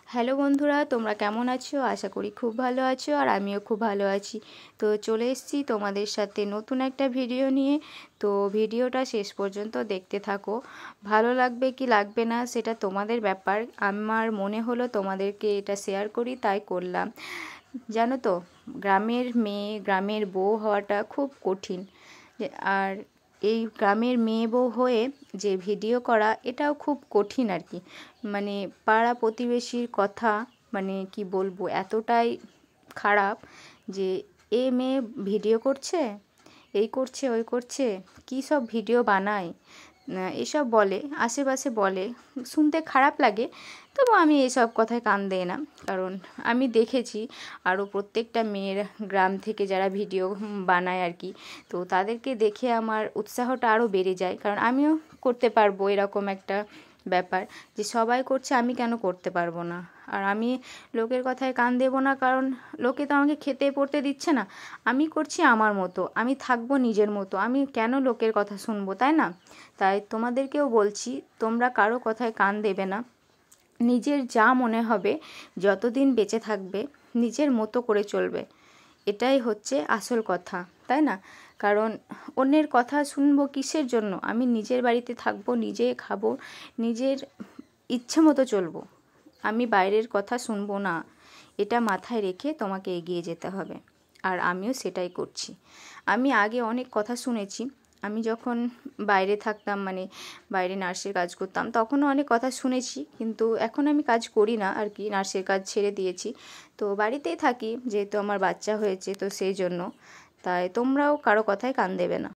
Hello বন্ধুরা, তোমরা কেমন আছো? আশা করি খুব ভালো আছো আর আমিও খুব ভালো আছি। তো চলে এসেছি তোমাদের সাথে নতুন একটা ভিডিও নিয়ে। তো ভিডিওটা শেষ পর্যন্ত দেখতে থাকো। ভালো লাগবে কি লাগবে না সেটা তোমাদের ব্যাপার। আমার মনে হলো তোমাদেরকে এটা শেয়ার করি, তাই করলাম। জানো তো, গ্রামের মেয়ে, গ্রামের বউ হওয়াটা খুব কঠিন। আর এই গ্রামের মেয়ে বউ হয়ে যে ভিডিও করা, এটাও খুব কঠিন আর কি। মানে পাড়া প্রতিবেশীর কথা, মানে কি বলবো, এতটাই খারাপ যে এ মেয়ে ভিডিও করছে, এই করছে, ওই করছে, কী সব ভিডিও বানায়, এসব বলে, আশেপাশে বলে, শুনতে খারাপ লাগে। তবু আমি এসব কথায় কান দেই না, কারণ আমি দেখেছি আরও প্রত্যেকটা মেয়ের গ্রাম থেকে যারা ভিডিও বানায় আর কি। তো তাদেরকে দেখে আমার উৎসাহটা আরও বেড়ে যায়, কারণ আমিও করতে পারবো এরকম একটা ব্যাপার, যে সবাই করছে আমি কেন করতে পারবো না। আর আমি লোকের কথায় কান দেবো না, কারণ লোকে তো আমাকে খেতে পড়তে দিচ্ছে না। আমি করছি আমার মতো, আমি থাকবো নিজের মতো, আমি কেন লোকের কথা শুনবো, তাই না? তাই তোমাদেরকেও বলছি, তোমরা কারো কথায় কান দেবে না। নিজের যা মনে হবে, যতদিন বেঁচে থাকবে নিজের মতো করে চলবে, এটাই হচ্ছে আসল কথা, তাই না? কারণ অন্যের কথা শুনবো কিসের জন্য? আমি নিজের বাড়িতে থাকবো, নিজে খাবো, নিজের ইচ্ছে মতো চলবো, আমি বাইরের কথা শুনবো না। এটা মাথায় রেখে তোমাকে এগিয়ে যেতে হবে, আর আমিও সেটাই করছি। আমি আগে অনেক কথা শুনেছি। আমি যখন বাইরে থাকতাম, মানে বাইরে নার্সের কাজ করতাম, তখনও অনেক কথা শুনেছি, কিন্তু এখন আমি কাজ করি না আর কি, নার্সের কাজ ছেড়ে দিয়েছি। তো বাড়িতেই থাকি, যেহেতু আমার বাচ্চা হয়েছে, তো সেই জন্য। তাই তোমরাও কারো কথায় কান দেবে না।